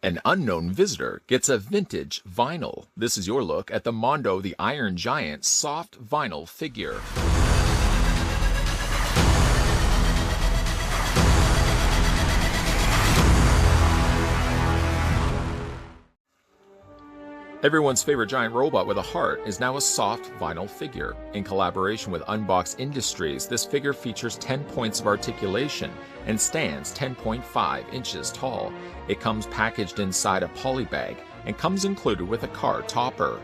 An unknown visitor gets a vintage vinyl. This is your look at the Mondo the Iron Giant soft vinyl figure. Everyone's favorite giant robot with a heart is now a soft vinyl figure. In collaboration with Unbox Industries, this figure features 10 points of articulation and stands 10.5 inches tall. It comes packaged inside a poly bag and comes included with a card topper.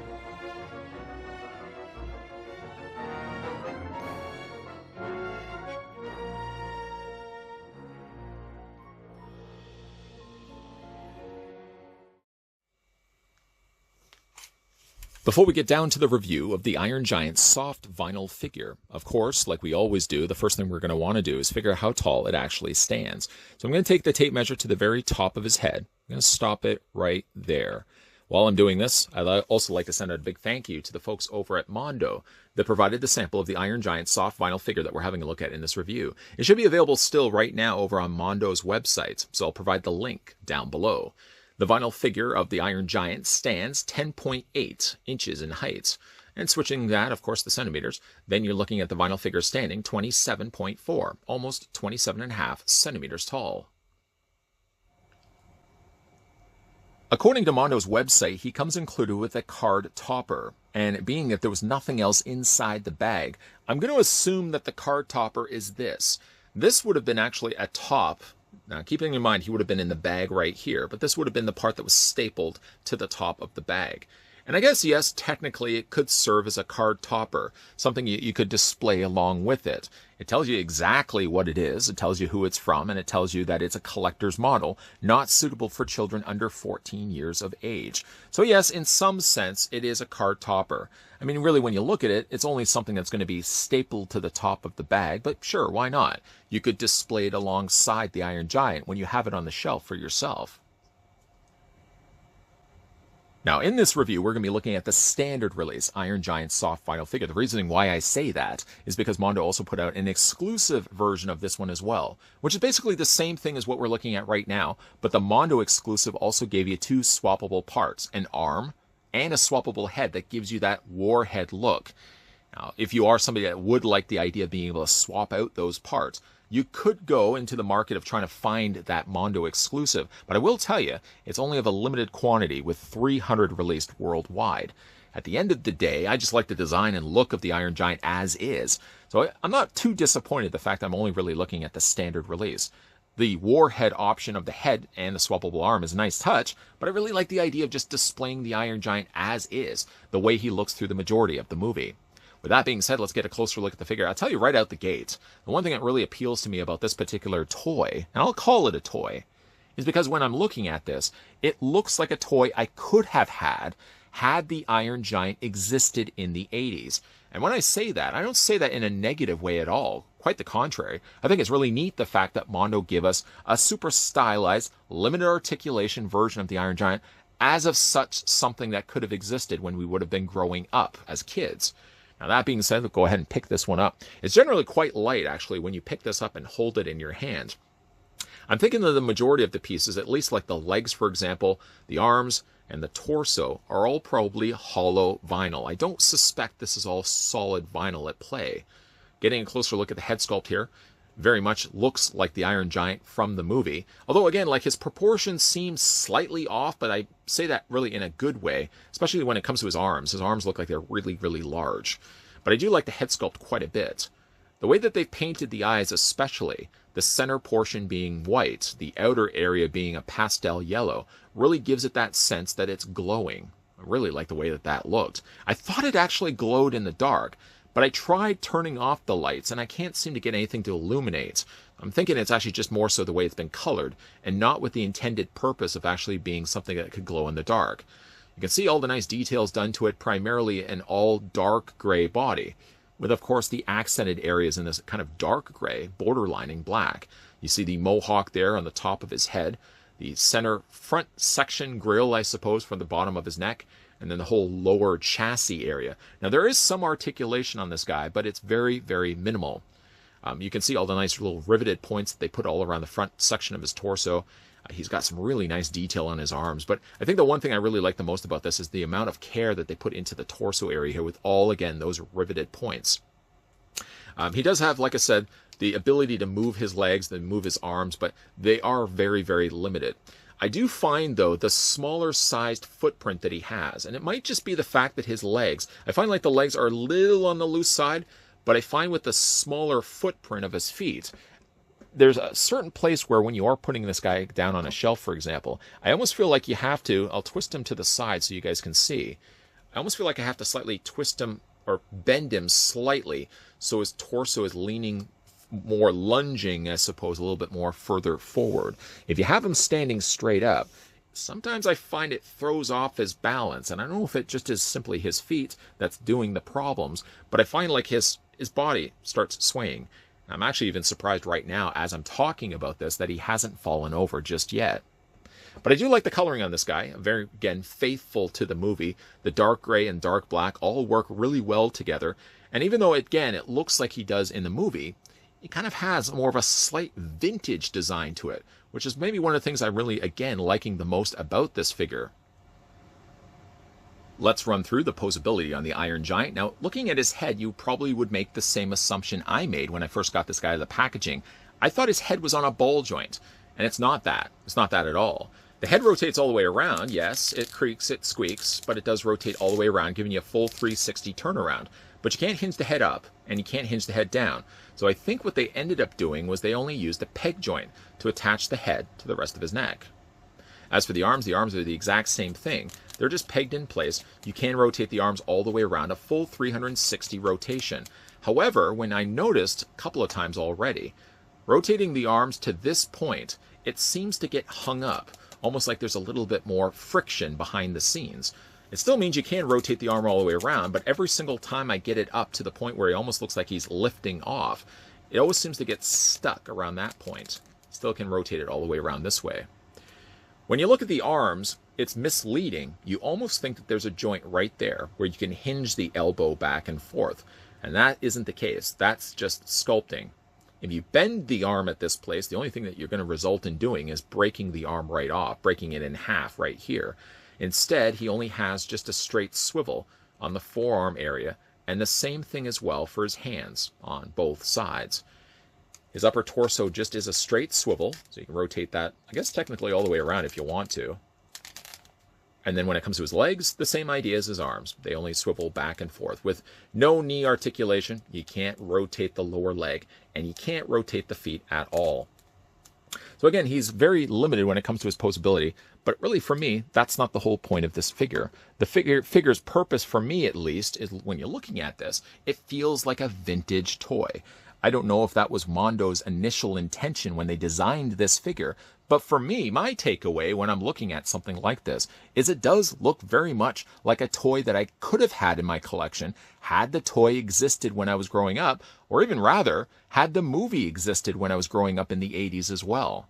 Before we get down to the review of the Iron Giant's soft vinyl figure, of course, like we always do, the first thing we're going to want to do is figure out how tall it actually stands. So I'm going to take the tape measure to the very top of his head. I'm going to stop it right there. While I'm doing this, I'd also like to send out a big thank you to the folks over at Mondo that provided the sample of the Iron Giant soft vinyl figure that we're having a look at in this review. It should be available still right now over on Mondo's website, so I'll provide the link down below. The vinyl figure of the Iron Giant stands 10.8 inches in height. And switching that, of course, the centimeters, then you're looking at the vinyl figure standing 27.4, almost 27.5 centimeters tall. According to Mondo's website, he comes included with a card topper. And being that there was nothing else inside the bag, I'm going to assume that the card topper is this. This would have been actually a top. Now, keeping in mind he would have been in the bag right here, but this would have been the part that was stapled to the top of the bag. And I guess, yes, technically it could serve as a card topper, something you could display along with it. It tells you exactly what it is, it tells you who it's from, and it tells you that it's a collector's model, not suitable for children under 14 years of age. So yes, in some sense, it is a card topper. I mean, really, when you look at it, it's only something that's going to be stapled to the top of the bag, but sure, why not? You could display it alongside the Iron Giant when you have it on the shelf for yourself. Now, in this review, we're going to be looking at the standard release Iron Giant soft vinyl figure. The reasoning why I say that is because Mondo also put out an exclusive version of this one as well, which is basically the same thing as what we're looking at right now, but the Mondo exclusive also gave you two swappable parts, an arm and a swappable head that gives you that warhead look. Now, if you are somebody that would like the idea of being able to swap out those parts, you could go into the market of trying to find that Mondo exclusive, but I will tell you, it's only of a limited quantity with 300 released worldwide. At the end of the day, I just like the design and look of the Iron Giant as is, so I'm not too disappointed the fact I'm only really looking at the standard release. The warhead option of the head and the swappable arm is a nice touch, but I really like the idea of just displaying the Iron Giant as is, the way he looks through the majority of the movie. With that being said, let's get a closer look at the figure. I'll tell you right out the gate, the one thing that really appeals to me about this particular toy, and I'll call it a toy, is because when I'm looking at this, it looks like a toy I could have had the Iron Giant existed in the 80s. And when I say that, I don't say that in a negative way at all. Quite the contrary. I think it's really neat the fact that Mondo give us a super stylized, limited articulation version of the Iron Giant as of such something that could have existed when we would have been growing up as kids. Now, that being said, we'll go ahead and pick this one up. It's generally quite light, actually, when you pick this up and hold it in your hand. I'm thinking that the majority of the pieces, at least like the legs, for example, the arms, and the torso, are all probably hollow vinyl. I don't suspect this is all solid vinyl at play. Getting a closer look at the head sculpt here, very much looks like the Iron Giant from the movie. Although, again, like his proportions seem slightly off, but I say that really in a good way, especially when it comes to his arms. His arms look like they're really, really large. But I do like the head sculpt quite a bit. The way that they've painted the eyes especially, the center portion being white, the outer area being a pastel yellow, really gives it that sense that it's glowing. I really like the way that that looked. I thought it actually glowed in the dark, but I tried turning off the lights, and I can't seem to get anything to illuminate. I'm thinking it's actually just more so the way it's been colored, and not with the intended purpose of actually being something that could glow in the dark. You can see all the nice details done to it, primarily an all dark gray body, with of course the accented areas in this kind of dark gray, borderlining black. You see the mohawk there on the top of his head, the center front section grill, I suppose, from the bottom of his neck, and then the whole lower chassis area. Now, there is some articulation on this guy, but it's very, very minimal. You can see all the nice little riveted points that they put all around the front section of his torso. He's got some really nice detail on his arms, but I think the one thing I really like the most about this is the amount of care that they put into the torso area here with all, again, those riveted points. He does have, like I said, the ability to move his legs, to move his arms, but they are very, very limited. I do find, though, the smaller sized footprint that he has, and it might just be the fact that his legs, I find like the legs are a little on the loose side, but I find with the smaller footprint of his feet, there's a certain place where when you are putting this guy down on a shelf, for example, I almost feel like you have to, I'll twist him to the side so you guys can see. I almost feel like I have to slightly twist him or bend him slightly so his torso is leaning more, lunging, I suppose, a little bit more further forward. If you have him standing straight up, sometimes I find it throws off his balance, and I don't know if it just is simply his feet that's doing the problems, but I find like his body starts swaying. I'm actually even surprised right now as I'm talking about this that he hasn't fallen over just yet. But I do like the coloring on this guy. Very, again, faithful to the movie. The dark gray and dark black all work really well together. And even though, again, it looks like he does in the movie, it kind of has more of a slight vintage design to it, which is maybe one of the things I'm really, again, liking the most about this figure. Let's run through the posability on the Iron Giant. Now, looking at his head, you probably would make the same assumption I made when I first got this guy out of the packaging. I thought his head was on a ball joint, and it's not that. It's not that at all. The head rotates all the way around. Yes, it creaks, it squeaks, but it does rotate all the way around, giving you a full 360 turnaround. But you can't hinge the head up, and you can't hinge the head down. So I think what they ended up doing was they only used a peg joint to attach the head to the rest of his neck. As for the arms are the exact same thing. They're just pegged in place. You can rotate the arms all the way around, a full 360 rotation. However, when I noticed a couple of times already, rotating the arms to this point, it seems to get hung up, almost like there's a little bit more friction behind the scenes. It still means you can rotate the arm all the way around, but every single time I get it up to the point where it almost looks like he's lifting off, it always seems to get stuck around that point. Still can rotate it all the way around this way. When you look at the arms, it's misleading. You almost think that there's a joint right there where you can hinge the elbow back and forth. And that isn't the case. That's just sculpting. If you bend the arm at this place, the only thing that you're going to result in doing is breaking the arm right off, breaking it in half right here. Instead, he only has just a straight swivel on the forearm area, and the same thing as well for his hands on both sides. His upper torso just is a straight swivel, so you can rotate that, I guess technically all the way around if you want to. And then when it comes to his legs, the same idea as his arms. They only swivel back and forth. With no knee articulation, you can't rotate the lower leg, and you can't rotate the feet at all. So again, he's very limited when it comes to his posability, but really for me, that's not the whole point of this figure. The figure's purpose, for me at least, is when you're looking at this, it feels like a vintage toy. I don't know if that was Mondo's initial intention when they designed this figure, but for me, my takeaway when I'm looking at something like this is it does look very much like a toy that I could have had in my collection had the toy existed when I was growing up, or even rather, had the movie existed when I was growing up in the 80s as well.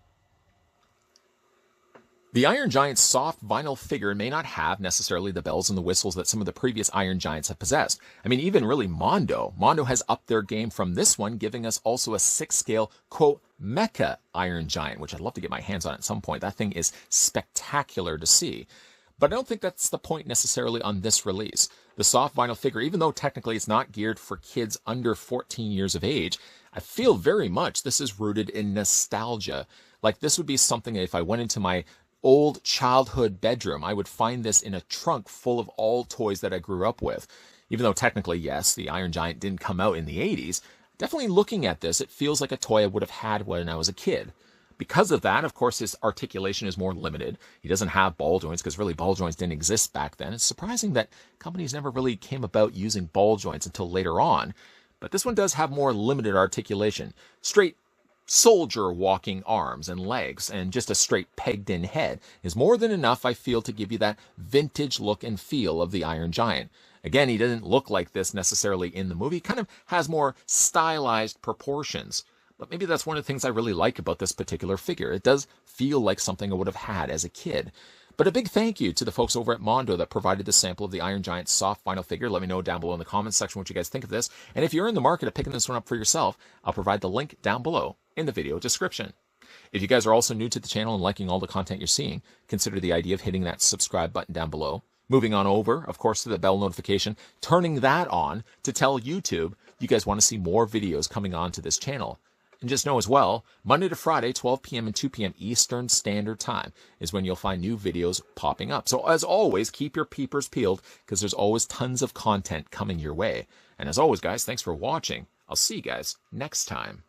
The Iron Giant's soft vinyl figure may not have necessarily the bells and the whistles that some of the previous Iron Giants have possessed. I mean, even really Mondo. Mondo has upped their game from this one, giving us also a 6-scale, quote, mecha Iron Giant, which I'd love to get my hands on at some point. That thing is spectacular to see. But I don't think that's the point necessarily on this release. The soft vinyl figure, even though technically it's not geared for kids under 14 years of age, I feel very much this is rooted in nostalgia. Like this would be something if I went into my old childhood bedroom, I would find this in a trunk full of all toys that I grew up with. Even though technically, yes, the Iron Giant didn't come out in the 80s, definitely looking at this, it feels like a toy I would have had when I was a kid. Because of that, of course, his articulation is more limited. He doesn't have ball joints because really ball joints didn't exist back then. It's surprising that companies never really came about using ball joints until later on. But this one does have more limited articulation. Straight soldier walking arms and legs and just a straight pegged in head is more than enough, I feel, to give you that vintage look and feel of the Iron Giant. Again, he doesn't look like this necessarily in the movie. He kind of has more stylized proportions. But maybe that's one of the things I really like about this particular figure. It does feel like something I would have had as a kid. But a big thank you to the folks over at Mondo that provided the sample of the Iron Giant soft vinyl figure. Let me know down below in the comments section what you guys think of this. And if you're in the market of picking this one up for yourself, I'll provide the link down below in the video description. If you guys are also new to the channel and liking all the content you're seeing, consider the idea of hitting that subscribe button down below. Moving on over, of course, to the bell notification, turning that on to tell YouTube you guys want to see more videos coming on to this channel. And just know as well, Monday to Friday, 12 p.m. and 2 p.m. Eastern Standard Time is when you'll find new videos popping up. So as always, keep your peepers peeled because there's always tons of content coming your way. And as always, guys, thanks for watching. I'll see you guys next time.